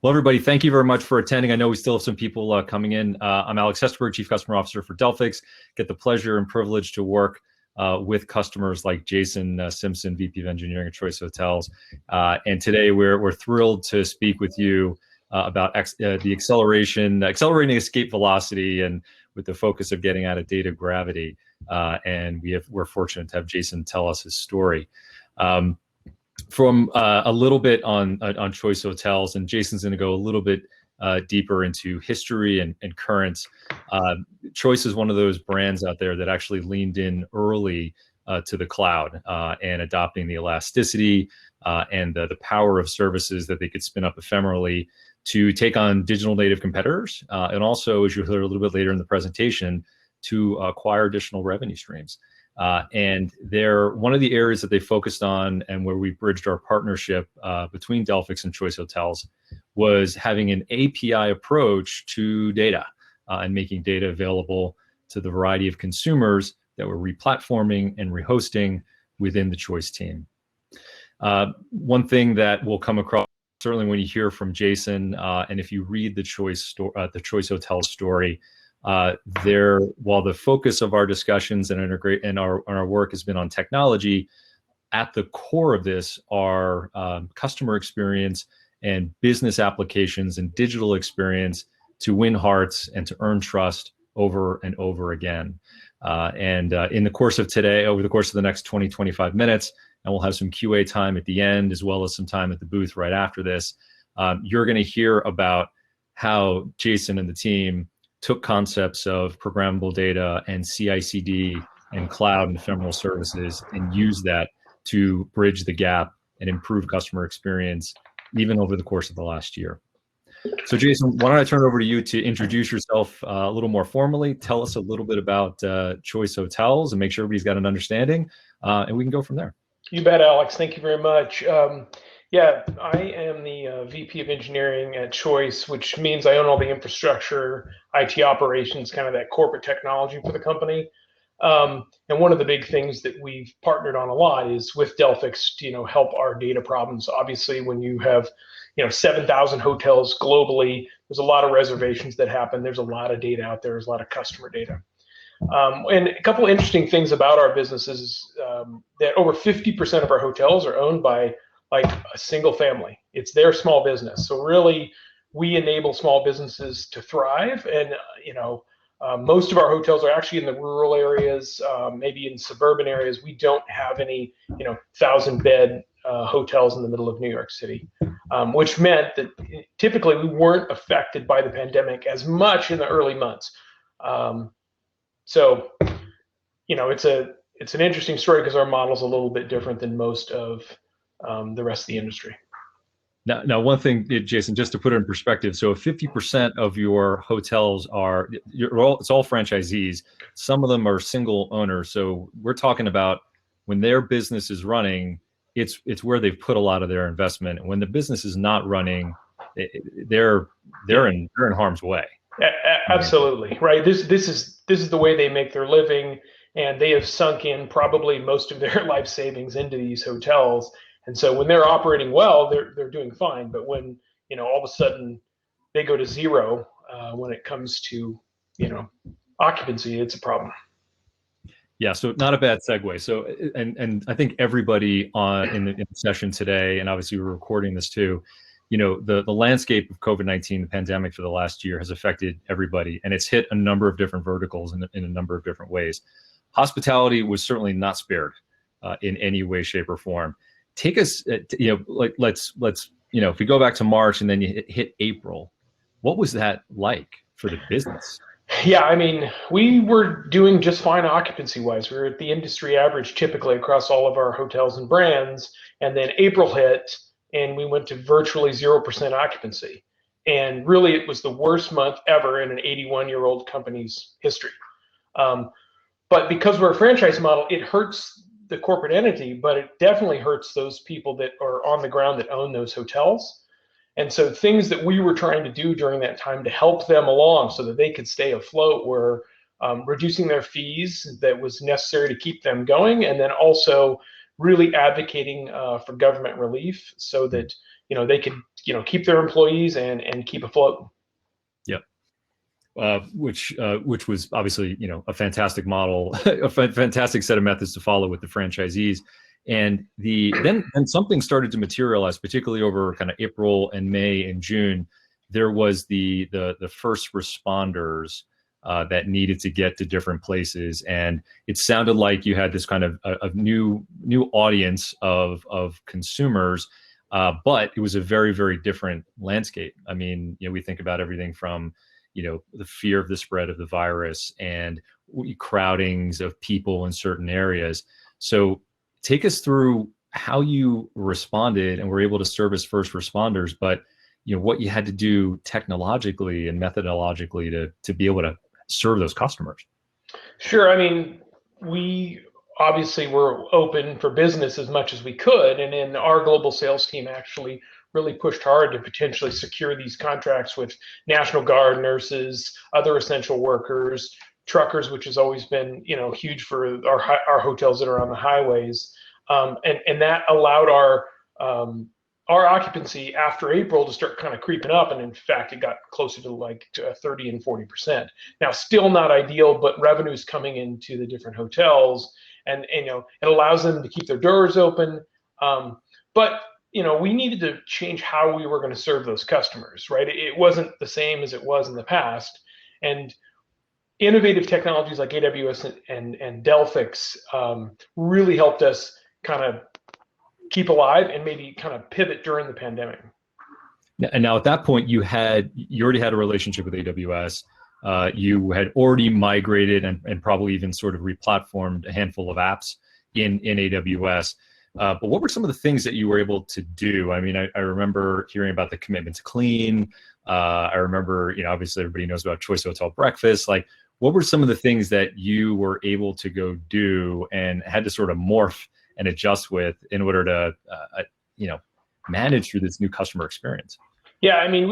Well, everybody, thank you very much for attending. I know we still have some people coming in. I'm Alex Hesterberg, Chief Customer Officer for Delphix. Get the pleasure and privilege to work with customers like Jason Simpson, VP of Engineering at Choice Hotels. And today we're thrilled to speak with you about the accelerating escape velocity, and with the focus of getting out of data gravity. And we're fortunate to have Jason tell us his story. From a little bit on Choice Hotels, and Jason's going to go a little bit deeper into history and currents. Choice is one of those brands out there that actually leaned in early to the cloud and adopting the elasticity and the power of services that they could spin up ephemerally to take on digital native competitors, and also, as you'll hear a little bit later in the presentation, to acquire additional revenue streams. And one of the areas that they focused on, and where we bridged our partnership between Delphix and Choice Hotels, was having an API approach to data and making data available to the variety of consumers that were replatforming and rehosting within the Choice team. One thing that will come across, certainly when you hear from Jason, and if you read the Choice Hotels story, while the focus of our discussions and our work has been on technology, at the core of this are customer experience and business applications and digital experience to win hearts and to earn trust over and over again. In the course of today, over the course of the next 20-25 minutes, and we'll have some QA time at the end, as well as some time at the booth right after this, you're going to hear about how Jason and the team took concepts of programmable data and CI/CD and cloud and ephemeral services and used that to bridge the gap and improve customer experience even over the course of the last year. So Jason, why don't I turn it over to you to introduce yourself a little more formally, tell us a little bit about Choice Hotels, and make sure everybody's got an understanding, and we can go from there. You bet, Alex. Thank you very much. Yeah, I am the VP of Engineering at Choice, which means I own all the infrastructure, IT operations, kind of that corporate technology for the company. And one of the big things that we've partnered on a lot is with Delphix to help our data problems. Obviously, when you have 7,000 hotels globally, there's a lot of reservations that happen. There's a lot of data out there. There's a lot of customer data. And a couple of interesting things about our business is that over 50% of our hotels are owned by like a single family. It's their small business. So really, we enable small businesses to thrive. And most of our hotels are actually in the rural areas, maybe in suburban areas. We don't have any 1,000-bed hotels in the middle of New York City, which meant that typically we weren't affected by the pandemic as much in the early months. So it's an interesting story because our model is a little bit different than most of the rest of the industry. Now, one thing, Jason, just to put it in perspective, so 50% of your hotels it's all franchisees. Some of them are single owners. So we're talking about when their business is running, it's where they've put a lot of their investment. And when the business is not running, they're in harm's way. Absolutely, right. This is the way they make their living, and they have sunk in probably most of their life savings into these hotels. And so when they're operating well, they're doing fine. But when all of a sudden they go to zero when it comes to occupancy, it's a problem. Yeah, so not a bad segue. So and I think everybody in the session today, and obviously we're recording this too, the landscape of COVID-19, the pandemic for the last year, has affected everybody, and it's hit a number of different verticals in a number of different ways. Hospitality was certainly not spared in any way, shape, or form. Take us, let's if we go back to March and then you hit April, what was that like for the business? Yeah, I mean, we were doing just fine occupancy-wise. We were at the industry average typically across all of our hotels and brands, and then April hit, and we went to virtually 0% occupancy. And really, it was the worst month ever in an 81-year-old company's history. But because we're a franchise model, it hurts the corporate entity, but it definitely hurts those people that are on the ground that own those hotels. And so things that we were trying to do during that time to help them along so that they could stay afloat were reducing their fees that was necessary to keep them going, and then also really advocating for government relief so that they could keep their employees and keep afloat. Yep. Which was obviously a fantastic model, a fantastic set of methods to follow with the franchisees. And then something started to materialize, particularly over kind of April and May and June. There was the first responders that needed to get to different places, and it sounded like you had this kind of a new audience of consumers, but it was a very, very different landscape. I mean, we think about everything from the fear of the spread of the virus and crowdings of people in certain areas. So take us through how you responded and were able to service first responders, but what you had to do technologically and methodologically to be able to serve those customers. Sure. I mean, we obviously were open for business as much as we could, and then our global sales team actually really pushed hard to potentially secure these contracts with National Guard, nurses, other essential workers, truckers, which has always been huge for our hotels that are on the highways, and that allowed our occupancy after April to start kind of creeping up, and in fact, it got closer to like 30 and 40%. Now, still not ideal, but revenue's coming into the different hotels, and it allows them to keep their doors open. But we needed to change how we were going to serve those customers, right? It wasn't the same as it was in the past, and innovative technologies like AWS and Delphix really helped us kind of keep alive and maybe kind of pivot during the pandemic. And now at that point, you already had a relationship with AWS. You had already migrated and probably even sort of replatformed a handful of apps in AWS. But what were some of the things that you were able to do? I mean, I remember hearing about the commitment to clean. I remember, obviously everybody knows about Choice Hotel Breakfast. Like, what were some of the things that you were able to go do and had to sort of morph and adjust with in order to, manage through this new customer experience? Yeah, I mean,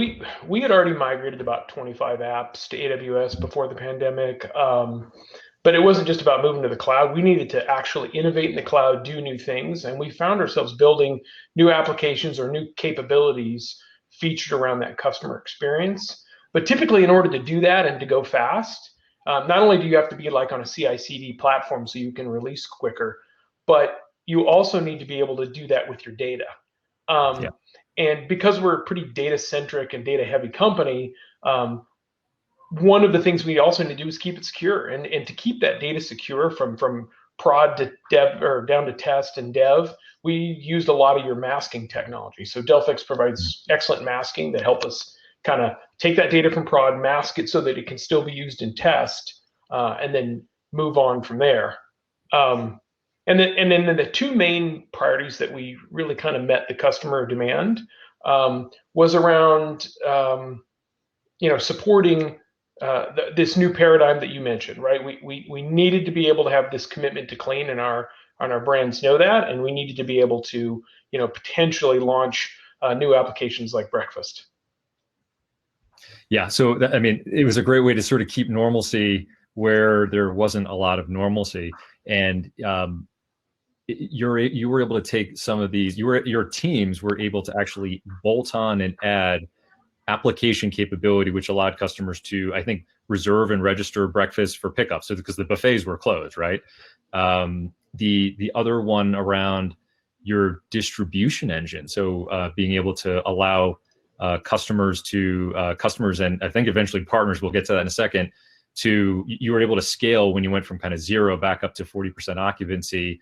we had already migrated about 25 apps to AWS before the pandemic, but it wasn't just about moving to the cloud. We needed to actually innovate in the cloud, do new things, and we found ourselves building new applications or new capabilities featured around that customer experience. But typically, in order to do that and to go fast, not only do you have to be like on a CI/CD platform so you can release quicker, but you also need to be able to do that with your data. Yeah. And because we're a pretty data-centric and data-heavy company, one of the things we also need to do is keep it secure. And to keep that data secure from prod to dev or down to test and dev, we used a lot of your masking technology. So Delphix provides excellent masking that help us kind of take that data from prod, mask it so that it can still be used in test, and then move on from there. And then the two main priorities that we really kind of met the customer demand was around supporting this new paradigm that you mentioned, right? We needed to be able to have this commitment to clean, and our brands know that, and we needed to be able to potentially launch new applications like breakfast. Yeah, so I mean, it was a great way to sort of keep normalcy where there wasn't a lot of normalcy, and you were able to take some of these. Your teams were able to actually bolt on and add application capability, which allowed customers to, I think, reserve and register breakfast for pickup. So because the buffets were closed, right? The other one around your distribution engine. So being able to allow customers and I think eventually partners, we'll get to that in a second, you were able to scale when you went from kind of 0 back up to 40% occupancy.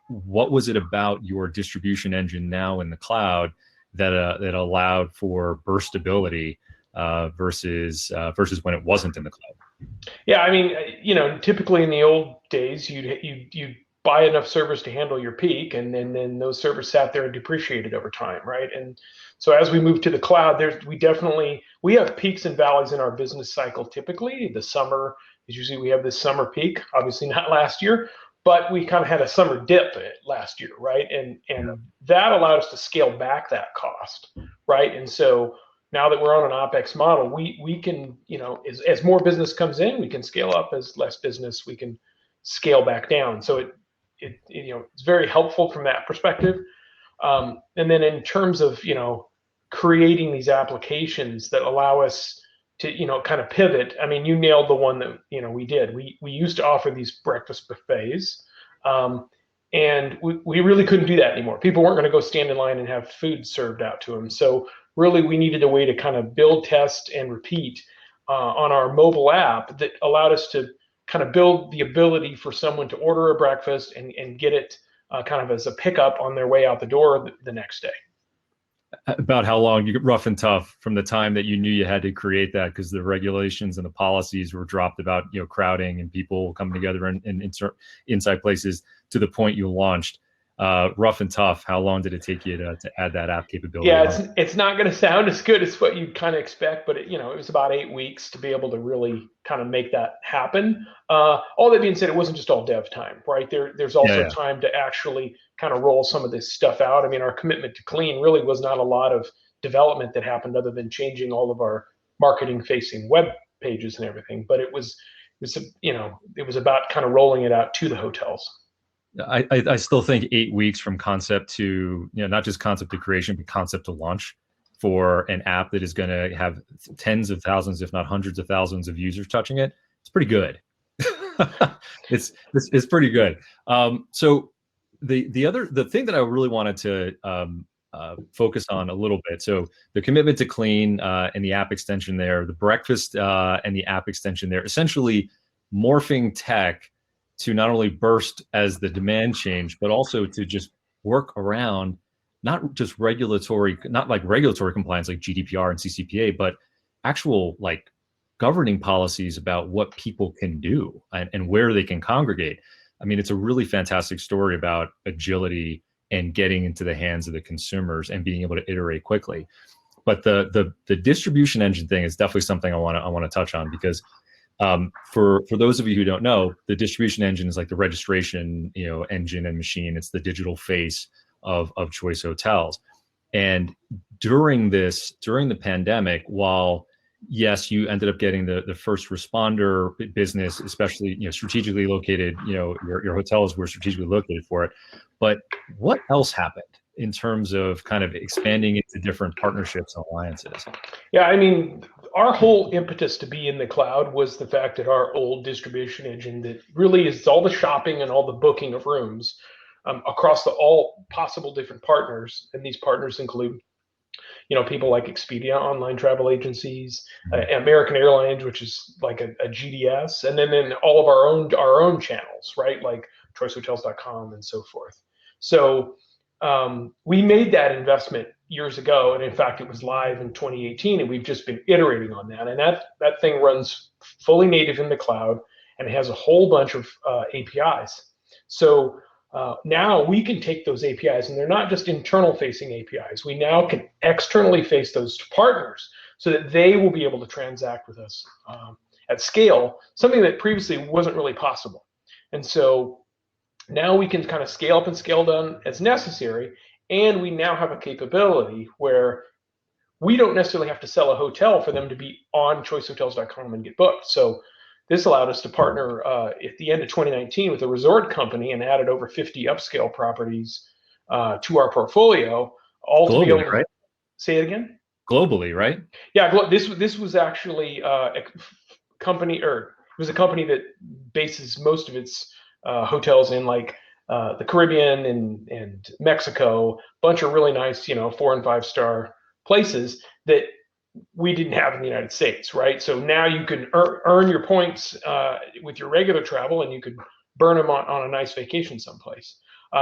What was it about your distribution engine now in the cloud that allowed for burstability versus when it wasn't in the cloud? Yeah, I mean, typically in the old days, you'd buy enough servers to handle your peak, and then those servers sat there and depreciated over time, right? And so as we move to the cloud, we have peaks and valleys in our business cycle. Typically, the summer is usually we have this summer peak. Obviously, not last year, but we kind of had a summer dip last year, right? And that allowed us to scale back that cost, right? And so now that we're on an OpEx model, we can, as more business comes in, we can scale up. As less business, we can scale back down. So it's very helpful from that perspective. And then in terms of creating these applications that allow us to kind of pivot. I mean, you nailed the one that we did. We used to offer these breakfast buffets, and we really couldn't do that anymore. People weren't going to go stand in line and have food served out to them. So really, we needed a way to kind of build, test, and repeat on our mobile app that allowed us to kind of build the ability for someone to order a breakfast and get it kind of as a pickup on their way out the door the next day. About how long, rough and tough, from the time that you knew you had to create that because the regulations and the policies were dropped about crowding and people coming together in inside places to the point you launched? Rough and tough, how long did it take you to add that app capability? Yeah, it's not going to sound as good as what you'd kind of expect, but it was about 8 weeks to be able to really kind of make that happen. All that being said, it wasn't just all dev time, right? There's also time to actually kind of roll some of this stuff out. I mean, our commitment to clean really was not a lot of development that happened other than changing all of our marketing facing web pages and everything. But it was about kind of rolling it out to the hotels. I still think 8 weeks from concept to, not just concept to creation, but concept to launch for an app that is going to have tens of thousands, if not hundreds of thousands of users touching it. It's pretty good. It's pretty good. So the thing that I really wanted to focus on a little bit. So the commitment to clean and the app extension there, the breakfast and the app extension there, essentially morphing tech to not only burst as the demand changed, but also to just work around not just regulatory compliance like GDPR and CCPA, but actual like governing policies about what people can do and where they can congregate. I mean, it's a really fantastic story about agility and getting into the hands of the consumers and being able to iterate quickly. But the distribution engine thing is definitely something I want to touch on, because for those of you who don't know, the distribution engine is like the registration, engine and machine. It's the digital face of Choice Hotels. And during the pandemic, while yes, you ended up getting the first responder business, especially strategically located. Your hotels were strategically located for it. But what else happened in terms of kind of expanding into different partnerships and alliances? Yeah, I mean, our whole impetus to be in the cloud was the fact that our old distribution engine that really is all the shopping and all the booking of rooms across all possible different partners, and these partners include people like Expedia, online travel agencies, American Airlines, which is like a GDS, and then all of our own channels, right, like choicehotels.com and so forth. So we made that investment years ago, and in fact, it was live in 2018, and we've just been iterating on that. And that thing runs fully native in the cloud, and it has a whole bunch of APIs. So now we can take those APIs, and they're not just internal-facing APIs. We now can externally face those to partners so that they will be able to transact with us at scale, something that previously wasn't really possible. And so now we can kind of scale up and scale down as necessary, and we now have a capability where we don't necessarily have to sell a hotel for them to be on choicehotels.com and get booked. So this allowed us to partner at the end of 2019 with a resort company and added over 50 upscale properties to our portfolio. All globally, to be able to, right? Say it again? Globally, right? Yeah, this was actually a company, or it was a company that bases most of its hotels in like the Caribbean and Mexico, bunch of really nice, 4 and 5 star places that we didn't have in the United States, right? So now you can earn your points with your regular travel, and you could burn them on a nice vacation someplace.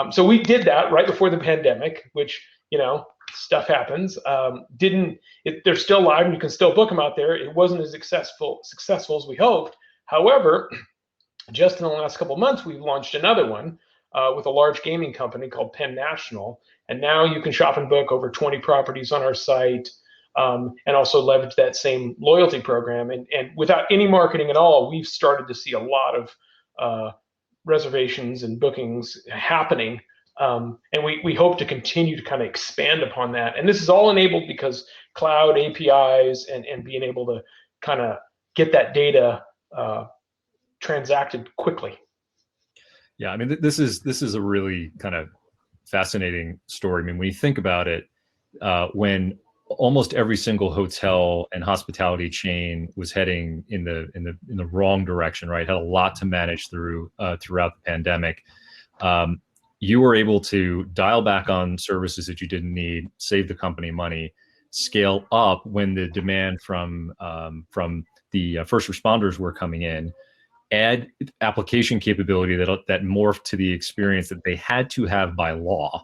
So we did that right before the pandemic, which, stuff happens. They're still live, and you can still book them out there. It wasn't as successful as we hoped. However, just in the last couple of months, we've launched another one with a large gaming company called Penn National, and now you can shop and book over 20 properties on our site. And also leverage that same loyalty program. And without any marketing at all, we've started to see a lot of reservations and bookings happening. And we hope to continue to kind of expand upon that. And this is all enabled because cloud APIs and being able to kind of get that data transacted quickly. Yeah, I mean, this is a really kind of fascinating story. I mean, when you think about it, when almost every single hotel and hospitality chain was heading in the wrong direction, right? Had a lot to manage throughout the pandemic. You were able to dial back on services that you didn't need, save the company money, scale up when the demand from the first responders were coming in, add application capability that morphed to the experience that they had to have by law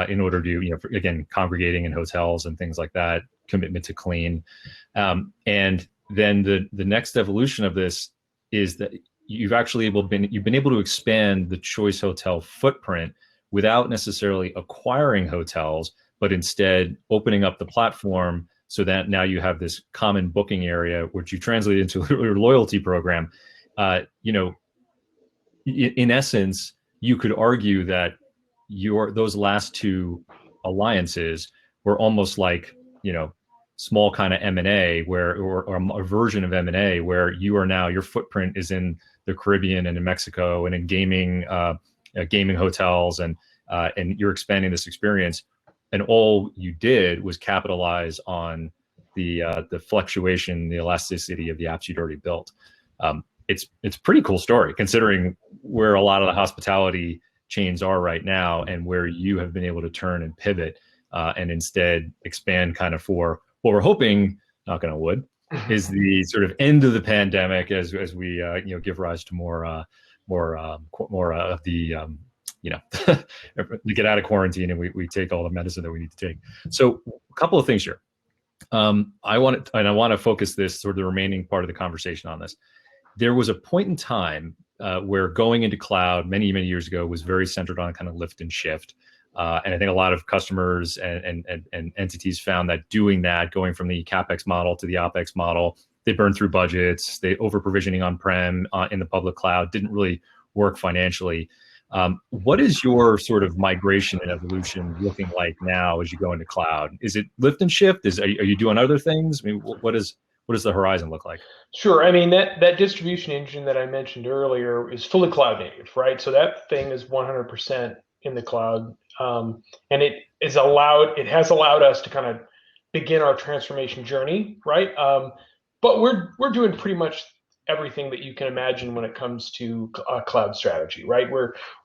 in order to, again, congregating in hotels and things like that, commitment to clean. And then the next evolution of this is that you've been able to expand the Choice Hotel footprint without necessarily acquiring hotels, but instead opening up the platform so that now you have this common booking area, which you translate into your loyalty program. In essence, you could argue that those last two alliances were almost like, small kind of M&A or a version of M&A where your footprint is in the Caribbean and in Mexico and in gaming hotels, and you're expanding this experience, and all you did was capitalize on the fluctuation, the elasticity of the apps you'd already built. It's a pretty cool story considering where a lot of the hospitality chains are right now and where you have been able to turn and pivot and instead expand kind of for what we're hoping, knock on wood, is the sort of end of the pandemic as we give rise to more of the we get out of quarantine and we take all the medicine that we need to take. So a couple of things here. I want to focus this sort of the remaining part of the conversation on this. There was a point in time where going into cloud many years ago was very centered on kind of lift and shift. And I think a lot of customers and entities found that doing that, going from the CapEx model to the OpEx model, they burned through budgets, they over provisioning on-prem in the public cloud didn't really work financially. What is your sort of migration and evolution looking like now as you go into cloud? Is it lift and shift? Are you doing other things? I mean, what does the horizon look like? Sure. I mean, that distribution engine that I mentioned earlier is fully cloud native, right? So that thing is 100% in the cloud, and it has allowed us to kind of begin our transformation journey, right? But we're doing pretty much everything that you can imagine when it comes to a cloud strategy, right?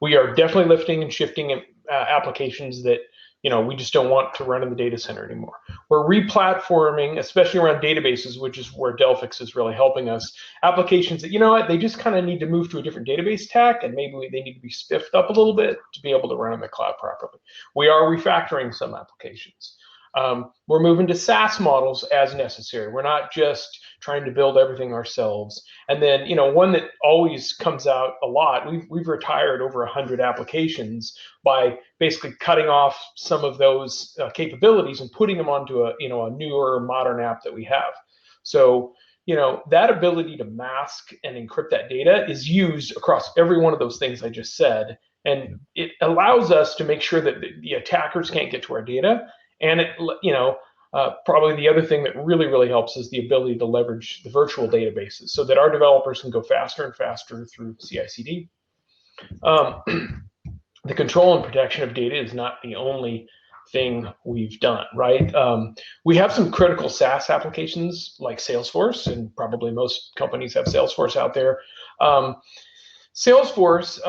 We are definitely lifting and shifting applications that we just don't want to run in the data center anymore. We're replatforming, especially around databases, which is where Delphix is really helping us. Applications that, they just kind of need to move to a different database stack, and maybe they need to be spiffed up a little bit to be able to run in the cloud properly. We are refactoring some applications. We're moving to SaaS models as necessary. We're not just trying to build everything ourselves. And then, one that always comes out a lot, we've retired over 100 applications by basically cutting off some of those capabilities and putting them onto a newer modern app that we have. So, that ability to mask and encrypt that data is used across every one of those things I just said. And it allows us to make sure that the attackers can't get to our data. And probably the other thing that really helps is the ability to leverage the virtual databases so that our developers can go faster and faster through CI/CD. The control and protection of data is not the only thing we've done, right? We have some critical SaaS applications like Salesforce, and probably most companies have Salesforce out there. Salesforce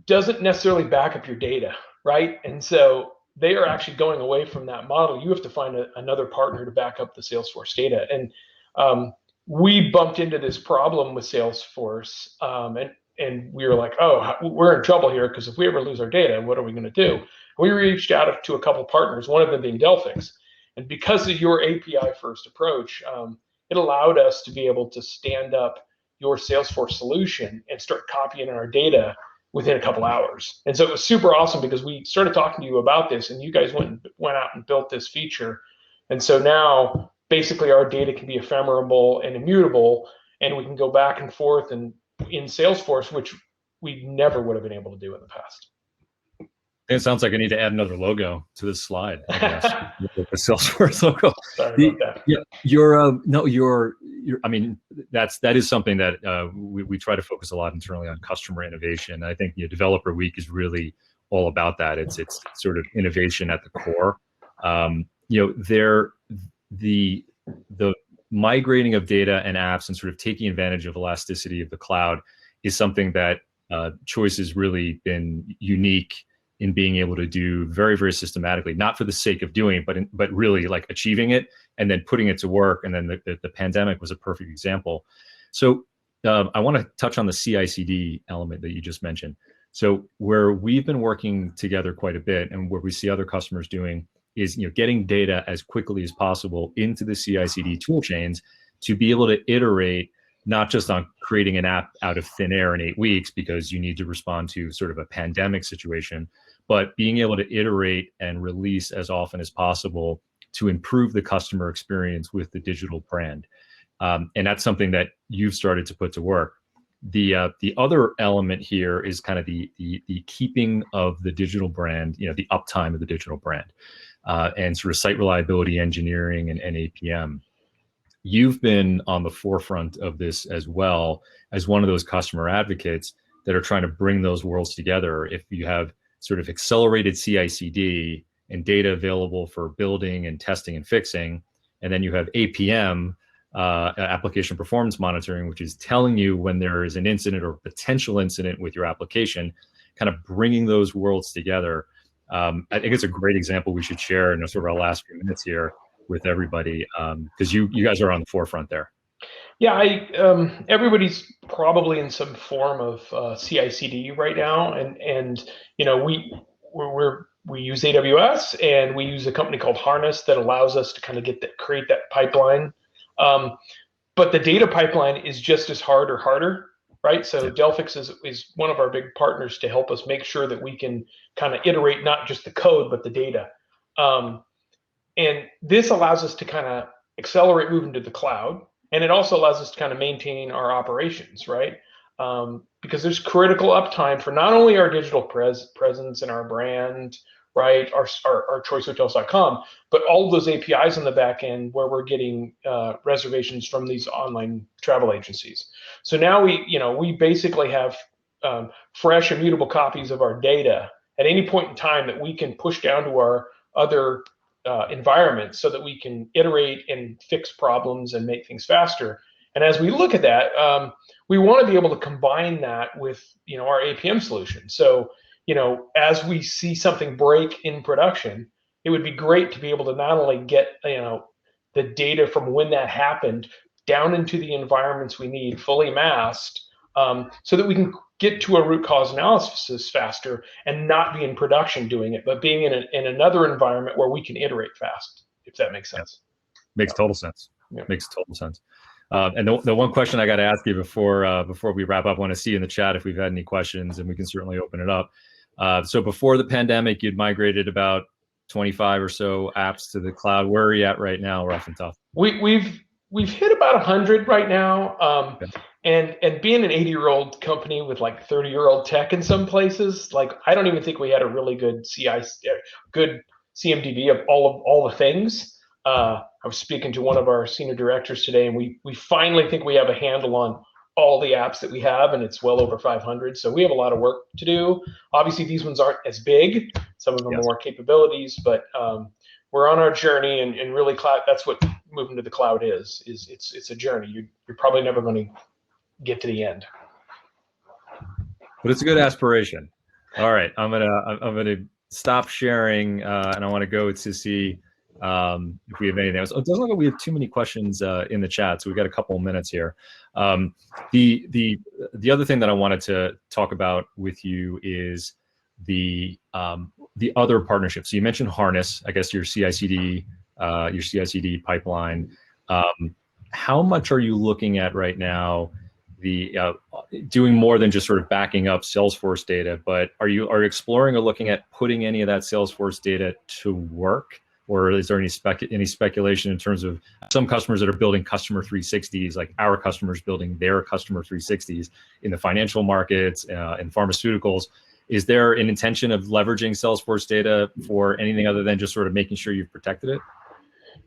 doesn't necessarily back up your data, right? And so they are actually going away from that model. You have to find another partner to back up the Salesforce data. And we bumped into this problem with Salesforce, and we were like, oh, we're in trouble here, because if we ever lose our data, what are we going to do? We reached out to a couple of partners, one of them being Delphix. And because of your API first approach, it allowed us to be able to stand up your Salesforce solution and start copying our data within a couple hours. And so it was super awesome because we started talking to you about this, and you guys went out and built this feature. And so now basically our data can be ephemeral and immutable, and we can go back and forth and in Salesforce, which we never would have been able to do in the past. It sounds like I need to add another logo to this slide, I guess. The Salesforce logo. Sorry about that. Yeah, your I mean, that is something that we try to focus a lot internally on customer innovation. I think Developer Week is really all about that. It's sort of innovation at the core. The migrating of data and apps and sort of taking advantage of elasticity of the cloud is something that Choice has really been unique in being able to do very, very systematically, not for the sake of doing it, but really like achieving it and then putting it to work. And then the pandemic was a perfect example. So I want to touch on the CI/CD element that you just mentioned. So where we've been working together quite a bit and where we see other customers doing is getting data as quickly as possible into the CI/CD tool chains to be able to iterate not just on creating an app out of thin air in 8 weeks because you need to respond to sort of a pandemic situation, but being able to iterate and release as often as possible to improve the customer experience with the digital brand. And that's something that you've started to put to work. The other element here is kind of the keeping of the digital brand, the uptime of the digital brand, and sort of site reliability engineering and APM. You've been on the forefront of this as well as one of those customer advocates that are trying to bring those worlds together. If you have sort of accelerated CI/CD and data available for building and testing and fixing, and then you have APM, application performance monitoring, which is telling you when there is an incident or potential incident with your application, kind of bringing those worlds together. I think it's a great example we should share in sort of our last few minutes here with everybody, because you guys are on the forefront there. Yeah, everybody's probably in some form of CI/CD right now, and we use AWS and we use a company called Harness that allows us to kind of create that pipeline. But the data pipeline is just as hard or harder, right? So Delphix is one of our big partners to help us make sure that we can kind of iterate not just the code but the data. And this allows us to kind of accelerate moving to the cloud. And it also allows us to kind of maintain our operations, right? Because there's critical uptime for not only our digital presence and our brand, right? Our choicehotels.com, but all of those APIs on the back end where we're getting reservations from these online travel agencies. So now we basically have fresh, immutable copies of our data at any point in time that we can push down to our other environments so that we can iterate and fix problems and make things faster. And as we look at that, we want to be able to combine that with our APM solution. So as we see something break in production, it would be great to be able to not only get the data from when that happened down into the environments we need fully masked, so that we can get to a root cause analysis faster and not be in production doing it, but being in another environment where we can iterate fast, if that makes sense. Makes total sense. Makes total sense. And the one question I got to ask you before we wrap up, I want to see in the chat if we've had any questions, and we can certainly open it up. So before the pandemic, you'd migrated about 25 or so apps to the cloud. Where are you at right now, rough and tough? We've hit about 100 right now. And being an 80-year-old company with like 30-year-old tech in some places, like I don't even think we had a really good CMDB of all the things. I was speaking to one of our senior directors today, and we finally think we have a handle on all the apps that we have, and it's well over 500. So we have a lot of work to do. Obviously, these ones aren't as big. Some of them are more capabilities, but we're on our journey, and really cloud. That's what moving to the cloud is. It's a journey. You're probably never going to get to the end. But it's a good aspiration. All right, I'm gonna stop sharing, and I want to go to see if we have anything else. It doesn't look like we have too many questions in the chat, so we've got a couple of minutes here. The other thing that I wanted to talk about with you is the other partnerships. So you mentioned Harness, I guess your CI/CD pipeline. How much are you looking at right now? Doing more than just sort of backing up Salesforce data, but are you exploring or looking at putting any of that Salesforce data to work, or is there any speculation in terms of some customers that are building customer 360s, like our customers building their customer 360s in the financial markets and pharmaceuticals? Is there an intention of leveraging Salesforce data for anything other than just sort of making sure you've protected it?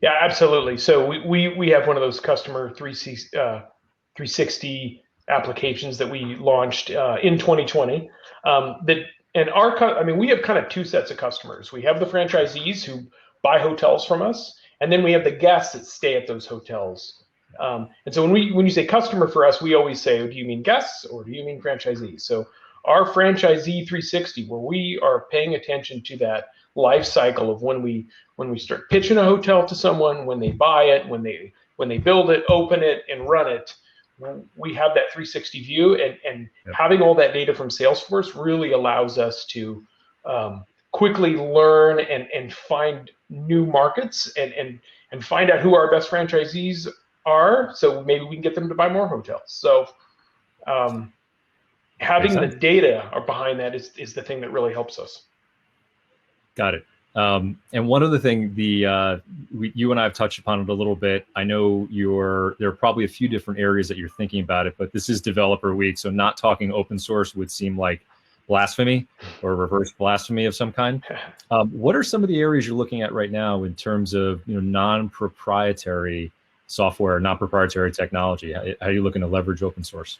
Yeah, absolutely. So we have one of those customer 360 applications that we launched in 2020. I mean, we have kind of two sets of customers. We have the franchisees who buy hotels from us, and then we have the guests that stay at those hotels. And so when you say customer for us, we always say, do you mean guests or do you mean franchisees? So our franchisee 360, where we are paying attention to that life cycle of when we start pitching a hotel to someone, when they buy it, when they build it, open it, and run it, we have that 360 view, and Yep. having all that data from Salesforce really allows us to quickly learn and find new markets and find out who our best franchisees are, so maybe we can get them to buy more hotels. So having the data behind that is the thing that really helps us. Got it. And one other thing, you and I have touched upon it a little bit. I know there are probably a few different areas that you're thinking about it, but this is Developer Week, so not talking open source would seem like blasphemy or reverse blasphemy of some kind. What are some of the areas you're looking at right now in terms of non-proprietary software, non-proprietary technology? How are you looking to leverage open source?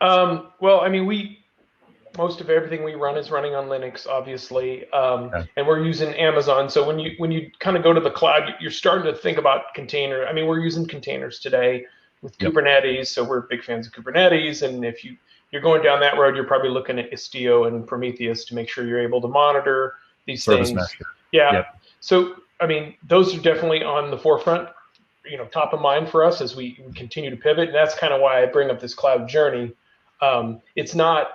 Well, I mean, most of everything we run is running on Linux, obviously, and we're using Amazon. So when you kind of go to the cloud, you're starting to think about container. I mean, we're using containers today with Kubernetes, so we're big fans of Kubernetes. And if you're going down that road, you're probably looking at Istio and Prometheus to make sure you're able to monitor these things. Yeah. Yep. So I mean, those are definitely on the forefront, top of mind for us as we continue to pivot. And that's kind of why I bring up this cloud journey. It's not,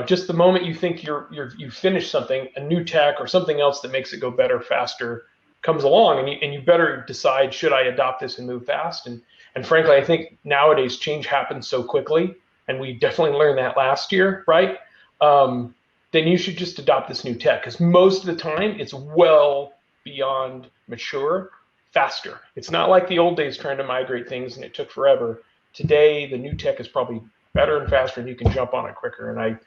just the moment you think you've finished something, a new tech or something else that makes it go better, faster comes along, and you better decide, should I adopt this and move fast? And frankly, I think nowadays change happens so quickly, and we definitely learned that last year, right? Then you should just adopt this new tech, because most of the time it's well beyond mature, faster. It's not like the old days trying to migrate things and it took forever. Today, the new tech is probably better and faster, and you can jump on it quicker. And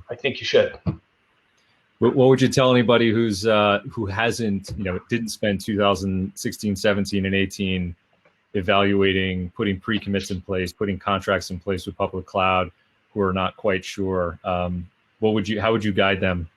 I think you should. What would you tell anybody who hasn't, didn't spend 2016, 17, and 18 evaluating, putting pre-commits in place, putting contracts in place with public cloud, who are not quite sure? How would you guide them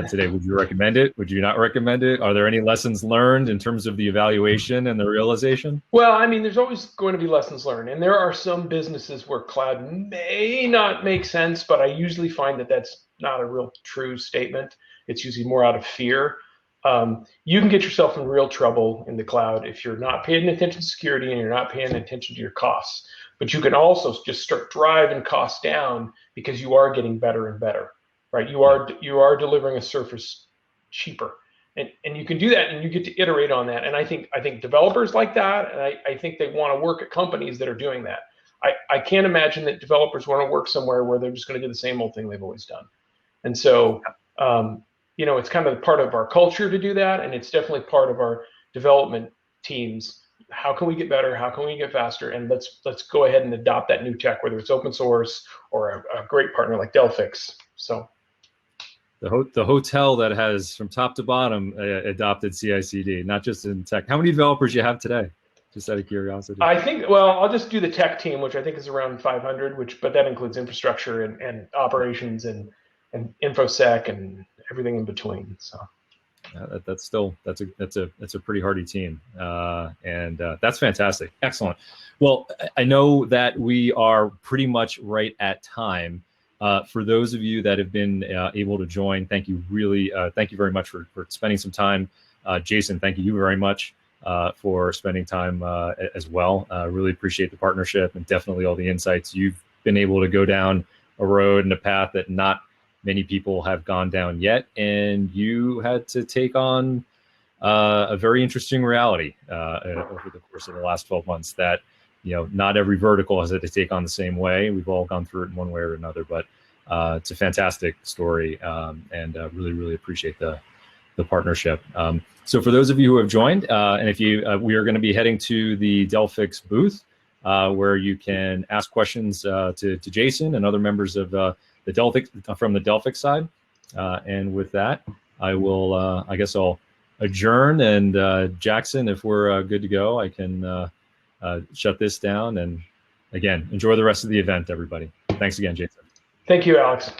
today? Would you recommend it? Would you not recommend it? Are there any lessons learned in terms of the evaluation and the realization? Well, I mean, there's always going to be lessons learned, and there are some businesses where cloud may not make sense, but I usually find that that's not a real true statement. It's usually more out of fear. You can get yourself in real trouble in the cloud if you're not paying attention to security and you're not paying attention to your costs. But you can also just start driving costs down because you are getting better and better, right? You are delivering a service cheaper. And you can do that, and you get to iterate on that. And I think developers like that, and I think they want to work at companies that are doing that. I can't imagine that developers want to work somewhere where they're just going to do the same old thing they've always done. And so, it's kind of part of our culture to do that, and it's definitely part of our development teams. How can we get better? How can we get faster? And let's go ahead and adopt that new tech, whether it's open source or a great partner like Delphix. So. The hotel that has from top to bottom adopted CI/CD, not just in tech. How many developers you have today? Just out of curiosity. I think, well, I'll just do the tech team, which I think is around 500, but that includes infrastructure and operations and infosec and everything in between. So that's a pretty hardy team, and that's fantastic. Excellent. Well, I know that we are pretty much right at time. For those of you that have been able to join, thank you very much for spending some time. Jason, thank you very much for spending time as well. Really appreciate the partnership and definitely all the insights. You've been able to go down a road and a path that not many people have gone down yet, and you had to take on a very interesting reality over the course of the last 12 months that not every vertical has had to take on the same way. We've all gone through it in one way or another, but it's a fantastic story, and really, really appreciate the partnership. So for those of you who have joined, and if we are going to be heading to the Delphix booth, where you can ask questions to Jason and other members of the Delphix from the Delphix side. And with that, I will, I guess I'll adjourn. And Jackson, if we're good to go, I can shut this down. And again, enjoy the rest of the event, everybody. Thanks again, Jason. Thank you, Alex.